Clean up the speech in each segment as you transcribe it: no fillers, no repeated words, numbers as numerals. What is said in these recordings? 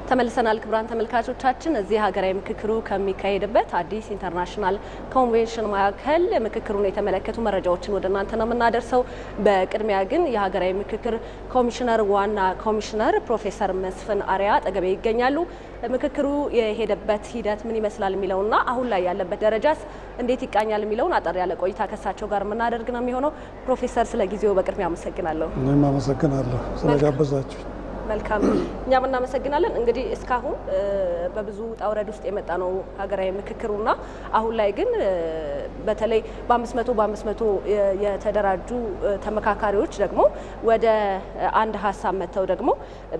ተመልሰናል ክቡራን ተመልካቾቻችን እዚህ ሀገራዊ ምክክሩ ከሚካሄድበት አዲስ ኢንተርናሽናል ኮንቬንሽን ማዕከል ምክክሩን የተመለከቱ መረጃዎችን ወደ እናንተ ነው የምናደርሰው። በቅድሚያ ግን የሀገራዊ ምክክር ኮሚሽነር ዋና ኮሚሽነር ፕሮፌሰር መስፍን አርአያ አጠገቤ ይገኛሉ። ምክክሩ የሄደበት ሂደት ምን ይመስላል የሚለውና አሁን ላይ ያለበት ደረጃስ እንዴት ይቃኛል የሚለውን አጠር ያለ ቆይታ ከሳቸው ጋር የምናደርግ ነው የሚሆነው። ፕሮፌሰር ስለ ጊዜው በቅድሚያ አመሰግናለሁ። እኔም አመሰግናለሁ ስለጋበዛችሁ። መልካም እኛም እናመሰግናለን። እንግዲህ እስካሁን በብዙ ጣውረድ ውስጥ የመጣ ነው ሀገራዊ ምክክሩና አሁን ላይ ግን በተለይ በ500 የተደራጁ ተመካካሪዎች ደግሞ ወደ አንድ ሀሳብ መተው ደግሞ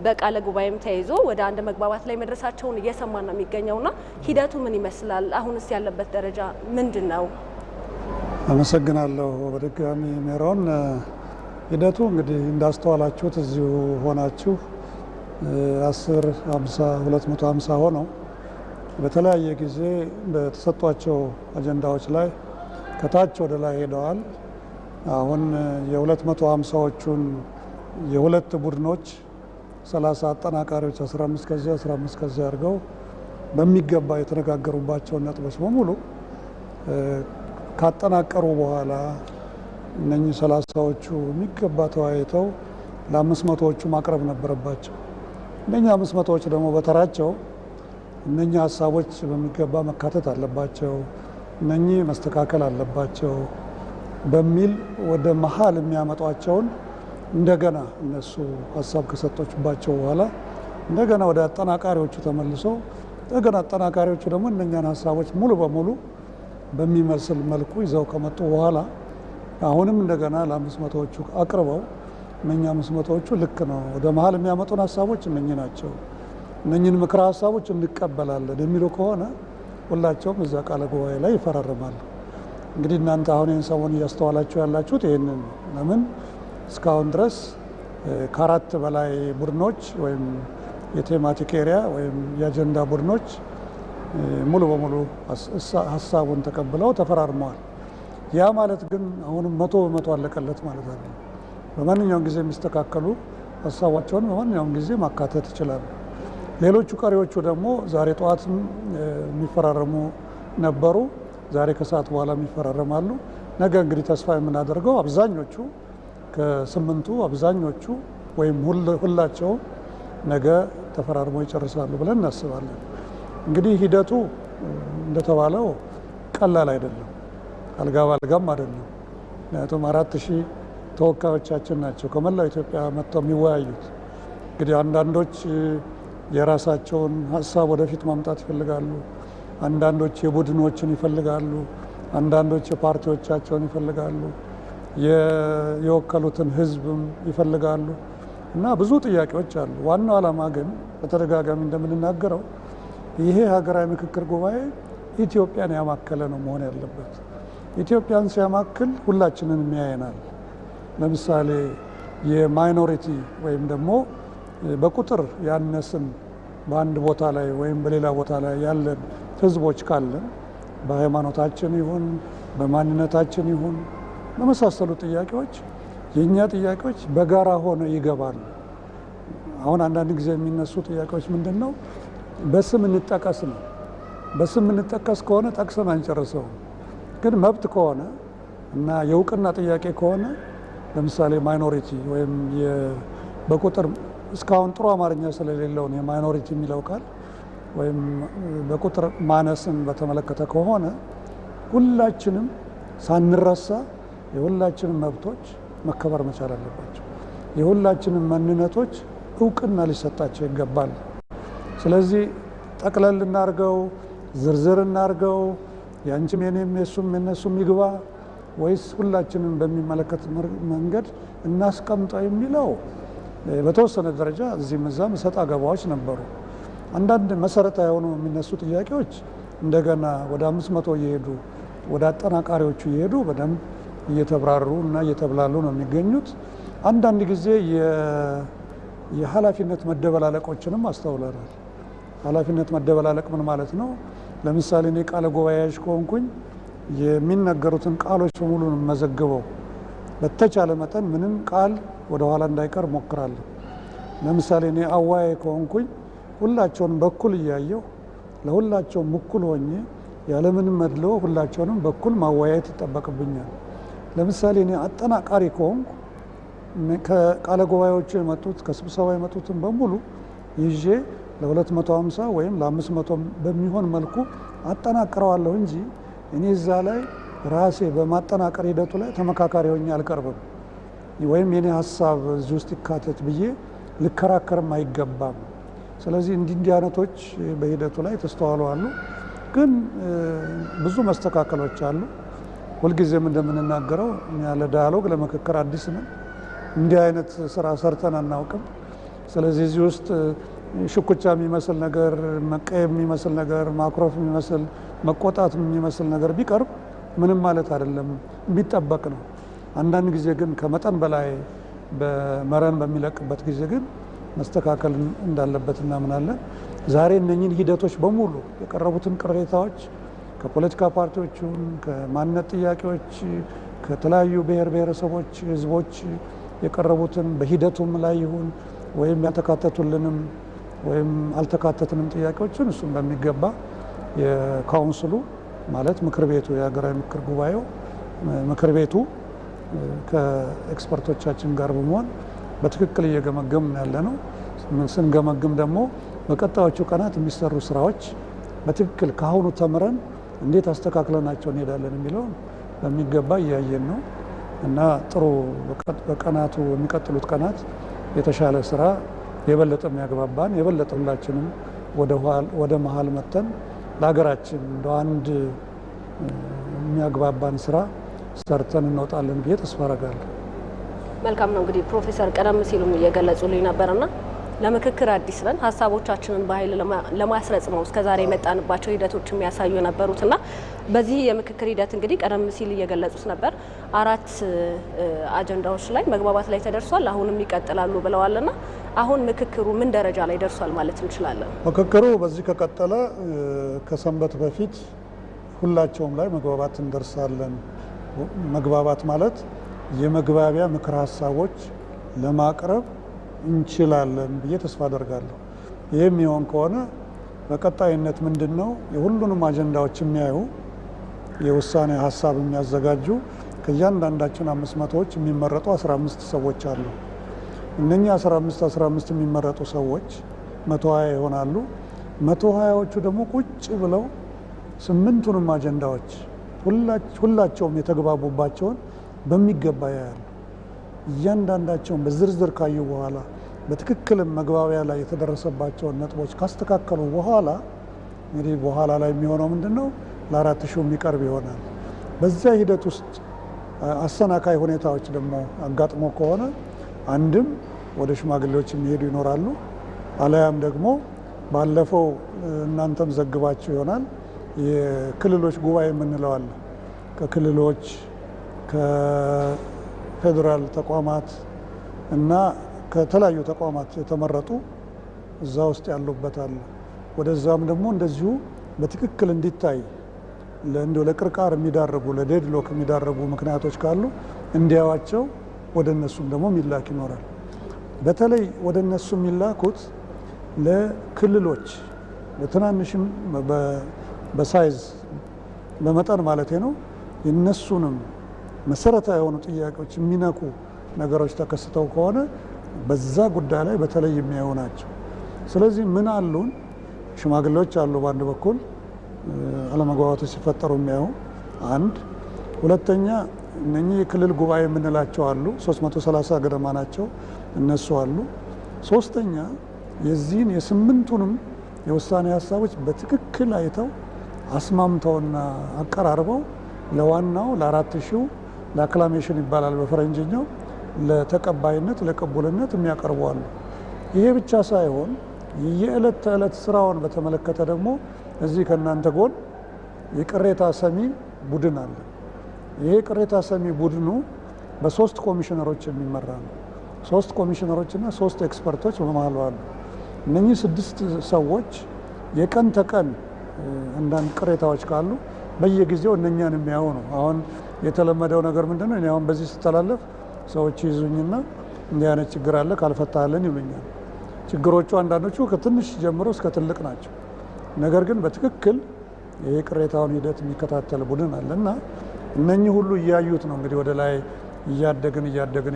በቃለ ጉባኤም ተይዞ ወደ አንድ መግባባት ላይ መድረሳቸውን እየሰማን ነው የሚገኘውና ሂደቱ ምን ይመስላል? አሁንስ ያለበት ደረጃ ምንድን ነው? አመሰግናለሁ በድጋሚ ሜሮን። ሂደቱ እንግዲህ እንዳስተዋላችሁት እዚሁ ሆናችሁ 10፣ 50፣ 250 ሆነው በተለያየ ጊዜ በተሰጧቸው አጀንዳዎች ላይ ከታች ወደ ላይ ሄደዋል። አሁን የ250ዎቹን የሁለት ቡድኖች 30 አጠናቃሪዎች 15 ከዚያ 15 ከዚያ አድርገው በሚገባ የተነጋገሩባቸውን ነጥቦች በሙሉ ካጠናቀሩ በኋላ እነኚህ 30ዎቹ የሚገባ ተወያይተው ለ500ዎቹ ማቅረብ ነበረባቸው። እነኚህ 500ዎች ደግሞ በተራቸው እነኚህ ሀሳቦች በሚገባ መካተት አለባቸው፣ እነኚህ መስተካከል አለባቸው በሚል ወደ መሀል የሚያመጧቸውን እንደገና እነሱ ሀሳብ ከሰጦችባቸው በኋላ እንደገና ወደ አጠናቃሪዎቹ ተመልሶ እንደገና አጠናቃሪዎቹ ደግሞ እነኛን ሀሳቦች ሙሉ በሙሉ በሚመስል መልኩ ይዘው ከመጡ በኋላ አሁንም እንደገና ለ500ዎቹ አቅርበው እነኛ 500ዎቹ ልክ ነው ወደ መሀል የሚያመጡን ሀሳቦች እነኚህ ናቸው፣ እነኚህን ምክረ ሀሳቦች እንቀበላለን የሚሉ ከሆነ ሁላቸውም እዛ ቃለ ጉባኤ ላይ ይፈራረማሉ። እንግዲህ እናንተ አሁን ይህን ሰሞን እያስተዋላችሁ ያላችሁት ይህንን ለምን እስካሁን ድረስ ከ4 በላይ ቡድኖች ወይም የቴማቲክ ኤሪያ ወይም የአጀንዳ ቡድኖች ሙሉ በሙሉ ሀሳቡን ተቀብለው ተፈራርመዋል። ያ ማለት ግን አሁንም 100% አለቀለት ማለት አለ። በማንኛውም ጊዜ የሚስተካከሉ ሀሳባቸውን በማንኛውም ጊዜ ማካተት ይችላሉ። ሌሎቹ ቀሪዎቹ ደግሞ ዛሬ ጠዋትም የሚፈራረሙ ነበሩ፣ ዛሬ ከሰዓት በኋላ የሚፈራረማሉ። ነገ እንግዲህ ተስፋ የምናደርገው አብዛኞቹ ከ8ቱ አብዛኞቹ ወይም ሁላቸው ነገ ተፈራርመው ይጨርሳሉ ብለን እናስባለን። እንግዲህ ሂደቱ እንደተባለው ቀላል አይደለም፣ አልጋ ባልጋም አይደለም። ምክንያቱም 4000 ተወካዮቻችን ናቸው ከመላው ኢትዮጵያ መጥተው የሚወያዩት። እንግዲህ አንዳንዶች የራሳቸውን ሀሳብ ወደፊት ማምጣት ይፈልጋሉ፣ አንዳንዶች የቡድኖችን ይፈልጋሉ፣ አንዳንዶች የፓርቲዎቻቸውን ይፈልጋሉ፣ የወከሉትን ህዝብም ይፈልጋሉ እና ብዙ ጥያቄዎች አሉ። ዋናው ዓላማ ግን በተደጋጋሚ እንደምንናገረው ይሄ ሀገራዊ ምክክር ጉባኤ ኢትዮጵያን ያማከለ ነው መሆን ያለበት። ኢትዮጵያን ሲያማክል ሁላችንን የሚያየናል። ለምሳሌ የማይኖሪቲ ወይም ደግሞ በቁጥር ያነስን በአንድ ቦታ ላይ ወይም በሌላ ቦታ ላይ ያለን ህዝቦች ካለን በሃይማኖታችን ይሁን በማንነታችን ይሁን በመሳሰሉ ጥያቄዎች የእኛ ጥያቄዎች በጋራ ሆነ ይገባሉ። አሁን አንዳንድ ጊዜ የሚነሱ ጥያቄዎች ምንድን ነው? በስም እንጠቀስ ነው። በስም እንጠቀስ ከሆነ ጠቅሰን አንጨርሰውም። ግን መብት ከሆነ እና የእውቅና ጥያቄ ከሆነ ለምሳሌ ማይኖሪቲ ወይም በቁጥር እስካሁን ጥሩ አማርኛ ስለሌለውን የማይኖሪቲ የሚለው ቃል ወይም በቁጥር ማነስን በተመለከተ ከሆነ ሁላችንም ሳንረሳ የሁላችንም መብቶች መከበር መቻል አለባቸው። የሁላችንም ማንነቶች እውቅና ሊሰጣቸው ይገባል። ስለዚህ ጠቅለል እናርገው፣ ዝርዝር እናርገው፣ ያንቺም የኔም የሱም የነሱም ይግባ ወይስ ሁላችንን በሚመለከት መንገድ እናስቀምጠው የሚለው በተወሰነ ደረጃ እዚህም እዛም እሰጥ አገባዎች ነበሩ። አንዳንድ መሰረታዊ የሆኑ የሚነሱ ጥያቄዎች እንደገና ወደ 500 እየሄዱ ወደ አጠናቃሪዎቹ እየሄዱ በደንብ እየተብራሩ እና እየተብላሉ ነው የሚገኙት። አንዳንድ ጊዜ የኃላፊነት መደበላለቆችንም አስተውለናል። ኃላፊነት መደበላለቅ ምን ማለት ነው? ለምሳሌ እኔ ቃለ ጉባኤያዥ ከሆንኩኝ የሚነገሩትን ቃሎች በሙሉ መዘግበው በተቻለ መጠን ምንም ቃል ወደ ኋላ እንዳይቀር ሞክራለሁ። ለምሳሌ እኔ አዋይ ከሆንኩኝ ሁላቸውንም በኩል እያየው ለሁላቸውም እኩል ሆኜ ያለምንም መድሎ ሁላቸውንም በኩል ማወያየት ይጠበቅብኛል። ለምሳሌ እኔ አጠናቃሪ ከሆንኩ ከቃለ ጉባኤዎቹ የመጡት ከስብሰባ የመጡትን በሙሉ ይዤ ለ250 ወይም ለ500 በሚሆን መልኩ አጠናቅረዋለሁ እንጂ እኔ እዛ ላይ ራሴ በማጠናቀር ሂደቱ ላይ ተመካካሪ ሆኜ አልቀርብም። ወይም የኔ ሀሳብ እዚህ ውስጥ ይካተት ብዬ ልከራከርም አይገባም። ስለዚህ እንዲህ አይነቶች በሂደቱ ላይ ተስተዋሉ አሉ። ግን ብዙ መስተካከሎች አሉ። ሁልጊዜም እንደምንናገረው እኛ ለዳያሎግ ለምክክር አዲስ ነን። እንዲህ አይነት ስራ ሰርተን አናውቅም። ስለዚህ እዚህ ውስጥ ሽኩቻ የሚመስል ነገር፣ መቀየም የሚመስል ነገር፣ ማኩረፍ የሚመስል መቆጣት የሚመስል ነገር ቢቀርብ ምንም ማለት አይደለም፣ የሚጠበቅ ነው። አንዳንድ ጊዜ ግን ከመጠን በላይ በመረን በሚለቅበት ጊዜ ግን መስተካከል እንዳለበት እናምናለን። ዛሬ እነኚህን ሂደቶች በሙሉ የቀረቡትን ቅሬታዎች ከፖለቲካ ፓርቲዎቹን፣ ከማንነት ጥያቄዎች፣ ከተለያዩ ብሔር ብሔረሰቦች፣ ህዝቦች የቀረቡትን በሂደቱም ላይ ይሁን ወይም ያልተካተቱልንም ወይም አልተካተትንም ጥያቄዎችን እሱም በሚገባ የካውንስሉ ማለት ምክር ቤቱ የሀገራዊ ምክር ጉባኤው ምክር ቤቱ ከኤክስፐርቶቻችን ጋር በመሆን በትክክል እየገመገምን ያለ ነው። ስንገመግም ደግሞ በቀጣዮቹ ቀናት የሚሰሩ ስራዎች በትክክል ከአሁኑ ተምረን እንዴት አስተካክለናቸው እንሄዳለን የሚለውን በሚገባ እያየን ነው እና ጥሩ በቀናቱ የሚቀጥሉት ቀናት የተሻለ ስራ የበለጠ የሚያግባባን የበለጠ ሁላችንም ወደ መሀል መተን ለሀገራችን እንደ አንድ የሚያግባባን ስራ ሰርተን እንወጣለን ብዬ ተስፋ አደርጋለሁ። መልካም ነው። እንግዲህ ፕሮፌሰር ቀደም ሲሉም እየገለጹልኝ ነበርና ለምክክር አዲስ ነን፣ ሀሳቦቻችንን በኃይል ለማስረጽ ነው እስከዛሬ የመጣንባቸው ሂደቶች የሚያሳዩ ነበሩትና በዚህ የምክክር ሂደት እንግዲህ ቀደም ሲል እየገለጹት ነበር 4 አጀንዳዎች ላይ መግባባት ላይ ተደርሷል፣ አሁንም ይቀጥላሉ ብለዋልና አሁን ምክክሩ ምን ደረጃ ላይ ደርሷል ማለት እንችላለን? ምክክሩ በዚህ ከቀጠለ ከሰንበት በፊት ሁላቸውም ላይ መግባባት እንደርሳለን። መግባባት ማለት የመግባቢያ ምክር ሀሳቦች ለማቅረብ እንችላለን ብዬ ተስፋ አደርጋለሁ። ይህም ይሆን ከሆነ በቀጣይነት ምንድን ነው የሁሉንም አጀንዳዎች የሚያዩ የውሳኔ ሀሳብ የሚያዘጋጁ ከእያንዳንዳችን 500ዎች የሚመረጡ 15 ሰዎች አሉ። እነኚህ 15 የሚመረጡ ሰዎች 120 ይሆናሉ። 120ዎቹ ደግሞ ቁጭ ብለው 8ቱንም አጀንዳዎች ሁላቸውም የተግባቡባቸውን በሚገባ ያያሉ። እያንዳንዳቸውን በዝርዝር ካዩ በኋላ በትክክልም መግባቢያ ላይ የተደረሰባቸውን ነጥቦች ካስተካከሉ በኋላ እንግዲህ በኋላ ላይ የሚሆነው ምንድን ነው ለ4,000 የሚቀርብ ይሆናል። በዚያ ሂደት ውስጥ አሰናካይ ሁኔታዎች ደግሞ አጋጥሞ ከሆነ አንድም ወደ ሽማግሌዎች የሚሄዱ ይኖራሉ፣ አለያም ደግሞ ባለፈው እናንተም ዘግባችሁ ይሆናል የክልሎች ጉባኤ የምንለው አለ። ከክልሎች ከፌዴራል ተቋማት እና ከተለያዩ ተቋማት የተመረጡ እዛ ውስጥ ያሉበት አለ። ወደዛም ደግሞ እንደዚሁ በትክክል እንዲታይ ለቅርቃር የሚዳርጉ ለዴድሎክ የሚዳርጉ ምክንያቶች ካሉ እንዲያዋቸው ወደ እነሱም ደግሞ የሚላክ ይኖራል። በተለይ ወደ እነሱ የሚላኩት ለክልሎች በትናንሽም በሳይዝ በመጠን ማለት ነው የነሱንም መሰረታዊ የሆኑ ጥያቄዎች የሚነኩ ነገሮች ተከስተው ከሆነ በዛ ጉዳይ ላይ በተለይ የሚያዩ ናቸው። ስለዚህ ምን አሉን ሽማግሌዎች አሉ በአንድ በኩል አለመግባባቶች ሲፈጠሩ የሚያዩ አንድ፣ ሁለተኛ እነኚህ የክልል ጉባኤ የምንላቸው አሉ 330 ገደማ ናቸው እነሱ አሉ። ሶስተኛ የዚህን የ8ቱንም የውሳኔ ሀሳቦች በትክክል አይተው አስማምተውና አቀራርበው ለዋናው ለ4,000 ለአክላሜሽን ይባላል በፈረንጅኛው ለተቀባይነት ለቅቡልነት የሚያቀርቡ አሉ። ይሄ ብቻ ሳይሆን የዕለት ተዕለት ስራውን በተመለከተ ደግሞ እዚህ ከእናንተ ጎን የቅሬታ ሰሚ ቡድን አለ። ይሄ ቅሬታ ሰሚ ቡድኑ በ3 ኮሚሽነሮች የሚመራ ነው። 3 ኮሚሽነሮችና 3 ኤክስፐርቶች በመሃሉ አሉ። እነኚህ 6 ሰዎች የቀን ተቀን አንዳንድ ቅሬታዎች ካሉ በየጊዜው እነኛን የሚያዩ ነው። አሁን የተለመደው ነገር ምንድን ነው? እኔ አሁን በዚህ ስተላለፍ ሰዎች ይዙኝና እንዲህ አይነት ችግር አለ ካልፈታለን ይሉኛል። ችግሮቹ አንዳንዶቹ ከትንሽ ጀምሮ እስከ ትልቅ ናቸው። ነገር ግን በትክክል ይሄ ቅሬታውን ሂደት የሚከታተል ቡድን አለ እና እነኚህ ሁሉ እያዩት ነው እንግዲህ ወደ ላይ እያደግን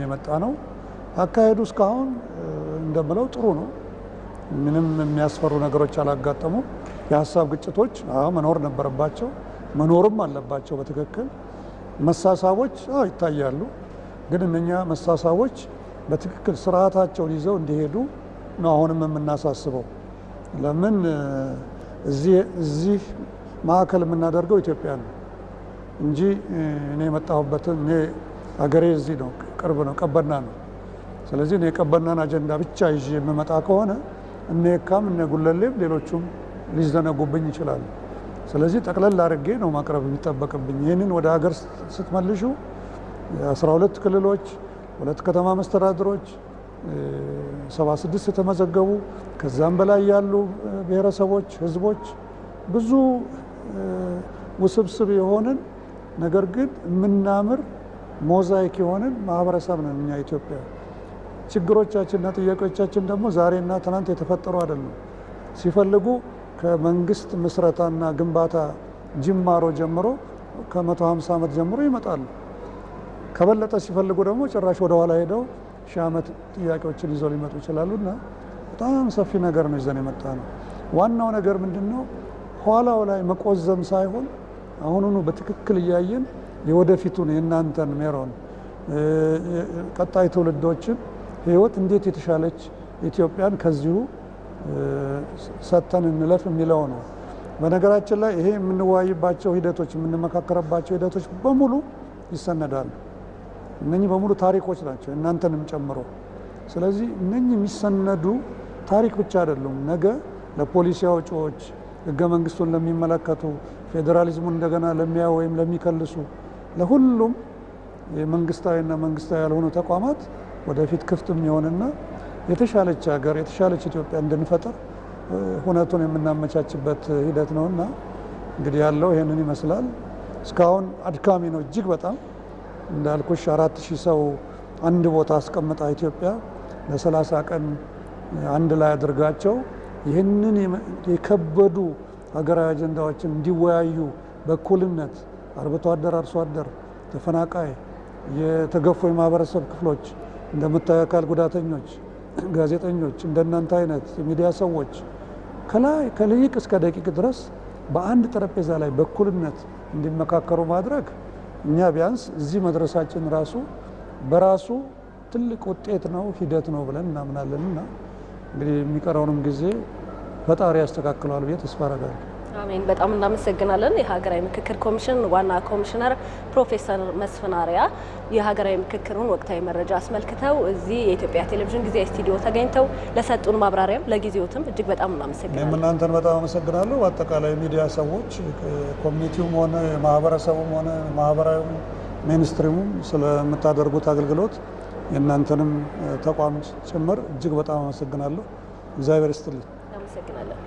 የመጣ ነው። አካሄዱ እስካሁን እንደምለው ጥሩ ነው። ምንም የሚያስፈሩ ነገሮች አላጋጠሙ። የሀሳብ ግጭቶች መኖር ነበረባቸው፣ መኖርም አለባቸው። በትክክል መሳሳቦች ይታያሉ። ግን እነኛ መሳሳቦች በትክክል ስርዓታቸውን ይዘው እንዲሄዱ ነው አሁንም የምናሳስበው። ለምን እዚህ ማዕከል የምናደርገው ኢትዮጵያ ነው እንጂ እኔ የመጣሁበትን እኔ አገሬ እዚህ ነው፣ ቅርብ ነው፣ ቀበና ነው። ስለዚህ እኔ የቀበናን አጀንዳ ብቻ ይዤ የምመጣ ከሆነ እነ የካም እነ ጉለሌም ሌሎቹም ሊዘነጉብኝ ይችላሉ። ስለዚህ ጠቅለል አድርጌ ነው ማቅረብ የሚጠበቅብኝ። ይህንን ወደ ሀገር ስትመልሹ 12 ክልሎች፣ 2 ከተማ መስተዳድሮች፣ 76 የተመዘገቡ ከዛም በላይ ያሉ ብሔረሰቦች፣ ህዝቦች ብዙ ውስብስብ የሆንን ነገር ግን የምናምር ሞዛይክ የሆንን ማህበረሰብ ነን እኛ ኢትዮጵያ። ችግሮቻችንና ጥያቄዎቻችን ደግሞ ዛሬና ትናንት የተፈጠሩ አይደሉም። ሲፈልጉ ከመንግስት ምስረታና ግንባታ ጅማሮ ጀምሮ ከ150 ዓመት ጀምሮ ይመጣሉ። ከበለጠ ሲፈልጉ ደግሞ ጭራሽ ወደ ኋላ ሄደው 1000 ዓመት ጥያቄዎችን ይዘው ሊመጡ ይችላሉና በጣም ሰፊ ነገር ነው ይዘን የመጣ ነው። ዋናው ነገር ምንድነው? ኋላው ላይ መቆዘም ሳይሆን አሁኑኑ በትክክል እያየን የወደፊቱን የእናንተን ሜሮን ቀጣይ ትውልዶችን ህይወት እንዴት የተሻለች ኢትዮጵያን ከዚሁ ሰጥተን እንለፍ የሚለው ነው። በነገራችን ላይ ይሄ የምንወያይባቸው ሂደቶች፣ የምንመካከረባቸው ሂደቶች በሙሉ ይሰነዳሉ። እነኚህ በሙሉ ታሪኮች ናቸው እናንተንም ጨምሮ። ስለዚህ እነኚህ የሚሰነዱ ታሪክ ብቻ አይደሉም። ነገ ለፖሊሲ አውጪዎች፣ ህገ መንግስቱን ለሚመለከቱ፣ ፌዴራሊዝሙን እንደገና ለሚያዩ ወይም ለሚከልሱ ለሁሉም የመንግስታዊና መንግስታዊ ያልሆኑ ተቋማት ወደፊት ክፍት የሚሆንና የተሻለች ሀገር የተሻለች ኢትዮጵያ እንድንፈጥር ሁነቱን የምናመቻችበት ሂደት ነውና እንግዲህ ያለው ይሄንን ይመስላል። እስካሁን አድካሚ ነው እጅግ በጣም እንዳልኩሽ 4000 ሰው አንድ ቦታ አስቀምጣ ኢትዮጵያ ለ30 ቀን አንድ ላይ አድርጋቸው ይህንን የከበዱ ሀገራዊ አጀንዳዎችን እንዲወያዩ በእኩልነት አርብቶ አደር፣ አርሶ አደር፣ ተፈናቃይ፣ የተገፉ የማህበረሰብ ክፍሎች፣ እንደምታዩ አካል ጉዳተኞች፣ ጋዜጠኞች፣ እንደናንተ አይነት የሚዲያ ሰዎች ከላይ ከልሂቅ እስከ ደቂቅ ድረስ በአንድ ጠረጴዛ ላይ በእኩልነት እንዲመካከሩ ማድረግ እኛ ቢያንስ እዚህ መድረሳችን ራሱ በራሱ ትልቅ ውጤት ነው፣ ሂደት ነው ብለን እናምናለንና እንግዲህ የሚቀረውንም ጊዜ ፈጣሪ ያስተካክለዋል ብዬ ተስፋ አደርጋለሁ። አሜን። በጣም እናመሰግናለን። የሀገራዊ ምክክር ኮሚሽን ዋና ኮሚሽነር ፕሮፌሰር መስፍን አርአያ የሀገራዊ ምክክሩን ወቅታዊ መረጃ አስመልክተው እዚህ የኢትዮጵያ ቴሌቪዥን ጊዜያዊ ስቱዲዮ ተገኝተው ለሰጡን ማብራሪያም ለጊዜዎትም እጅግ በጣም እናመሰግናለን። እኔም እናንተን በጣም አመሰግናለሁ። አጠቃላይ ሚዲያ ሰዎች፣ ኮሚኒቲውም ሆነ ማህበረሰቡም ሆነ ማህበራዊ ሜንስትሪሙም ስለምታደርጉት አገልግሎት የእናንተንም ተቋም ጭምር እጅግ በጣም አመሰግናለሁ። እግዚአብሔር ይስጥልኝ። እናመሰግናለን።